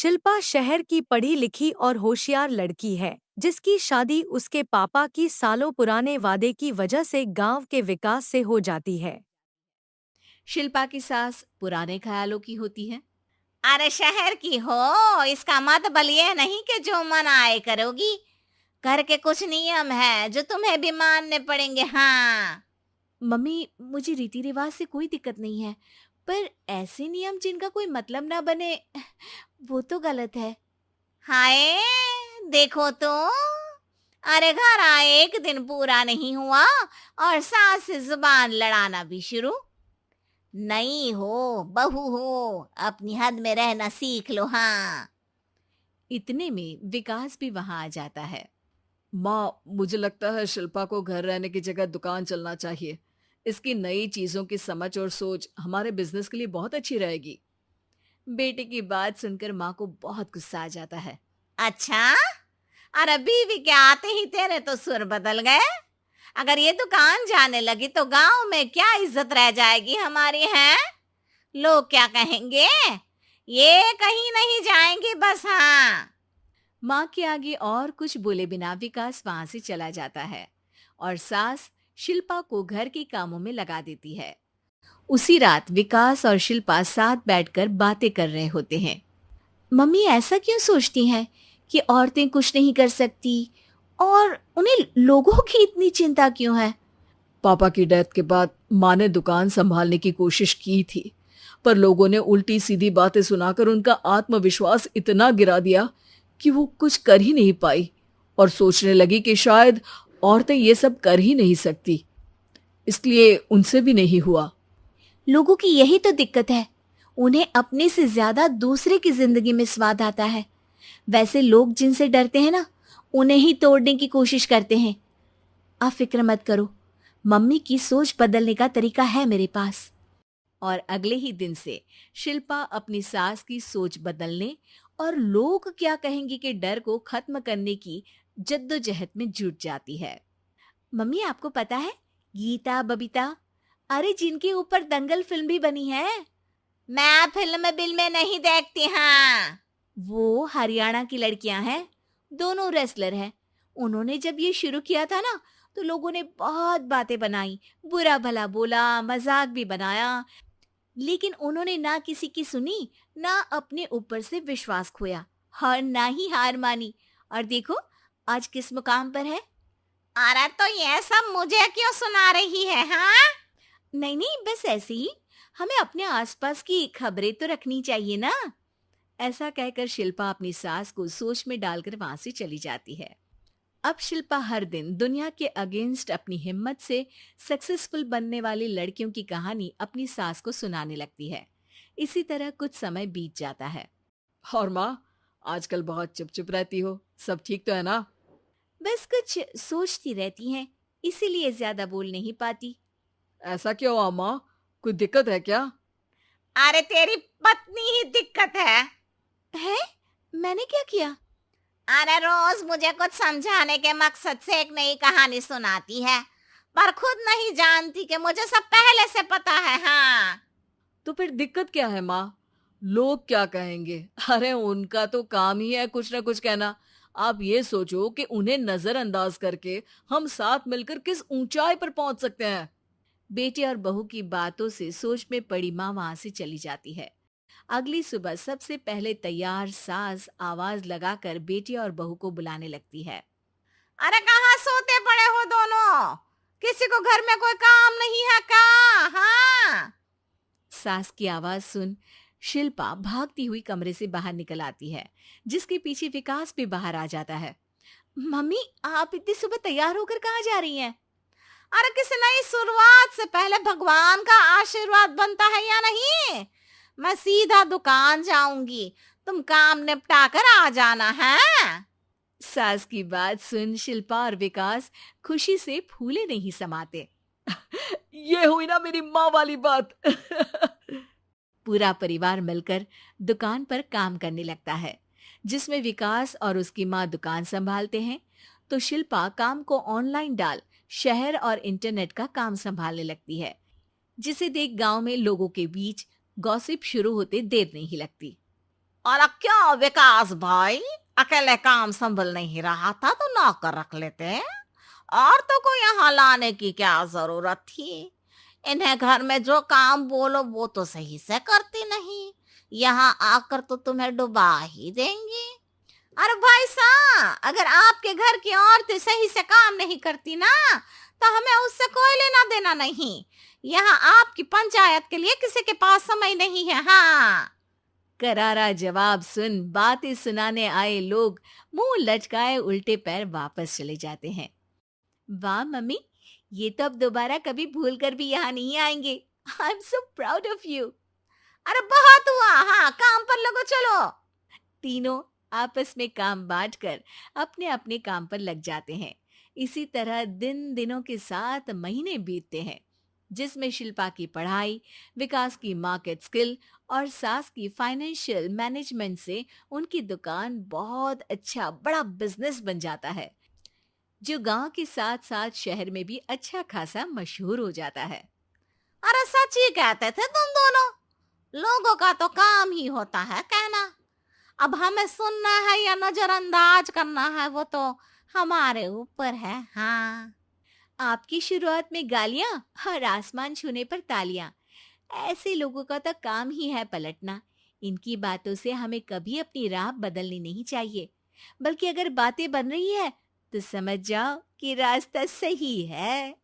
शिल्पा शहर की पढ़ी लिखी और होशियार लड़की है, जिसकी शादी उसके पापा की सालों पुराने वादे की वजह से गांव के विकास से हो जाती है। शिल्पा की सास पुराने ख्यालों की होती है। अरे शहर की हो, इसका मतलब ये नहीं कि जो मन आए करोगी। घर के कुछ नियम है जो तुम्हें भी मानने पड़ेंगे। हाँ। मम्मी, मुझे रीति रिवाज से कोई दिक्कत नहीं है, पर ऐसे नियम जिनका कोई मतलब ना बने वो तो गलत है। हाय, देखो तो। अरे घर आए एक दिन पूरा नहीं हुआ और सास से जुबान लड़ाना भी शुरू। नहीं हो, बहू हो, अपनी हद में रहना सीख लो। हाँ। इतने में विकास भी वहां आ जाता है। माँ, मुझे लगता है शिल्पा को घर रहने की जगह दुकान चलना चाहिए। इसकी नई चीजों की समझ और सोच हमारे बिजनेस के लिए बहुत अच्छी रहेगी। बेटे की बात सुनकर माँ को बहुत गुस्सा आ जाता है। अच्छा, अरे बीवी के आते ही तेरे तो सुर बदल गए। अगर ये दुकान जाने लगी तो गांव में क्या इज्जत रह जाएगी हमारी है। लोग क्या कहेंगे। ये कहीं नहीं जाएंगी बस। हाँ। माँ के आगे और कुछ बोले बिना विकास वहां से चला जाता है और सास शिल्पा को घर के कामों में लगा देती है। उसी रात विकास और शिल्पा साथ बैठकर बातें कर रहे होते हैं। मम्मी ऐसा क्यों सोचती हैं कि औरतें कुछ नहीं कर सकती, और उन्हें लोगों की इतनी चिंता क्यों है? पापा की डेथ के बाद माँ ने दुकान संभालने की कोशिश की थी, पर लोगों ने उल्टी सीधी बातें सुनाकर उनका आत्मविश्वास इतना गिरा दिया कि वो कुछ कर ही नहीं पाई और सोचने लगी कि शायद औरतें ये सब कर ही नहीं सकती। इसलिए उनसे भी नहीं हुआ। लोगों की यही तो दिक्कत है, उन्हें अपने से ज्यादा दूसरे की जिंदगी में स्वाद आता है। वैसे लोग जिनसे डरते हैं ना, उन्हें ही तोड़ने की कोशिश करते हैं। आप फिक्र मत करो, मम्मी की सोच बदलने का तरीका है मेरे पास। और अगले ही दिन से शिल्पा अपनी सास की सोच बदलने और लोग क्या कहेंगे के डर को खत्म करने की जद्दोजहद में जुट जाती है। मम्मी, आपको पता है, गीता बबीता, अरे जिनके ऊपर दंगल फिल्म भी बनी है, मैं फिल्म बिल में नहीं देखती। हाँ। वो हरियाणा की लड़कियां हैं। दोनों रेसलर हैं। उन्होंने जब ये शुरू किया था ना, तो लोगों ने बहुत बातें बनाई, बुरा भला बोला, मजाक भी बनाया, लेकिन उन्होंने ना किसी की सुनी, ना अपने ऊपर से विश्वास खोया और ना ही हार मानी। और देखो आज किस मुकाम पर है। अरे तो ये सब मुझे क्यों सुना रही है। हाँ। नहीं नहीं, बस ऐसे ही, हमें अपने आसपास की खबरें तो रखनी चाहिए ना। ऐसा कहकर शिल्पा अपनी सास को सोच में डालकर वहां से चली जाती है। अब शिल्पा हर दिन दुनिया के अगेंस्ट अपनी हिम्मत से सक्सेसफुल बनने वाली लड़कियों की कहानी अपनी सास को सुनाने लगती है। इसी तरह कुछ समय बीत जाता है। और माँ, आजकल बहुत चुप चुप रहती हो, सब ठीक तो है ना? बस कुछ सोचती रहती हैं, इसीलिए ज्यादा बोल नहीं पाती। ऐसा क्यों हुआ माँ? कोई दिक्कत है क्या? अरे तेरी पत्नी ही दिक्कत है। है? मैंने क्या किया? अरे रोज मुझे कुछ समझाने के मकसद से एक नई कहानी सुनाती है, पर खुद नहीं जानती कि मुझे सब पहले से पता है। हाँ। तो फिर दिक्कत क्या है माँ? लोग क्या कहेंगे? अरे उनका तो काम ही है कुछ ना कुछ कहना। आप ये सोचो कि उन्हें नजरअंदाज करके हम साथ मिलकर किस ऊंचाई पर पहुंच सकते हैं। बेटे और बहू की बातों से सोच में पड़ी माँ वहां से चली जाती है। अगली सुबह सबसे पहले तैयार सास आवाज लगाकर बेटे और बहू को बुलाने लगती है। अरे कहाँ सोते पड़े हो दोनों? किसी को घर में कोई काम नहीं है क्या? हाँ। सास की आवाज सुन शिल्पा भागती हुई कमरे से बाहर निकल आती है, जिसके पीछे विकास भी बाहर आ जाता है। मम्मी, आप इतनी सुबह तैयार होकर कहाँ जा रही हैं? अरे किसी नई शुरुआत से पहले भगवान का आशीर्वाद बनता है या नहीं? मैं सीधा दुकान जाऊंगी, तुम काम निपटा कर आ जाना है। सास की बात सुन शिल्पा और विकास खुशी से फूले नहीं समाते। ये हुई ना मेरी माँ वाली बात। पूरा परिवार मिलकर दुकान पर काम करने लगता है, जिसमें विकास और उसकी माँ दुकान संभालते हैं, तो शिल्पा काम को ऑनलाइन डाल शहर और इंटरनेट का काम संभालने लगती है, जिसे देख गांव में लोगों के बीच गॉसिप शुरू होते देर नहीं लगती। और क्या विकास भाई, अकेले काम संभल नहीं रहा था तो नौकर रख लेते। औरतों को यहाँ लाने की क्या जरूरत थी? इन्हें घर में जो काम बोलो वो तो सही से करती नहीं, यहाँ आकर तो तुम्हें डुबा ही देंगी। अरे भाई साहब, अगर आपके घर की औरतें सही से काम नहीं करती ना, तो हमें उससे कोई लेना देना नहीं। यहाँ आपकी पंचायत के लिए किसी के पास समय नहीं है। हाँ। करारा जवाब सुन बातें सुनाने आए लोग मुंह लटकाए उल्टे पैर वापस चले जाते हैं। वाह मम्मी, ये तो अब दोबारा कभी भूल कर भी यहाँ नहीं आएंगे। I am so proud of you. अरे बहुत हुआ, हाँ काम पर लगो चलो। तीनों आपस में काम बांटकर अपने अपने काम पर लग जाते हैं। इसी तरह दिन दिनों के साथ महीने बीतते हैं, जिसमें शिल्पा की पढ़ाई, विकास की मार्केट स्किल और सास की फाइनेंशियल मैनेजमेंट से उनकी दुकान बहुत अच्छा बड़ा बिजनेस बन जाता है, जो गांव के साथ साथ शहर में भी अच्छा खासा मशहूर हो जाता है। अरे सच ही कहते थे तुम दोनों, लोगों का तो काम ही होता है कहना। अब हमें सुनना है या नजरअंदाज करना है वो तो हमारे ऊपर है। हाँ। आपकी शुरुआत में गालियां और आसमान छूने पर तालियां, ऐसे लोगों का तो काम ही है पलटना। इनकी बातों से हमें कभी अपनी राह बदलनी नहीं चाहिए, बल्कि अगर बातें बन रही है तो समझ जाओ कि रास्ता सही है।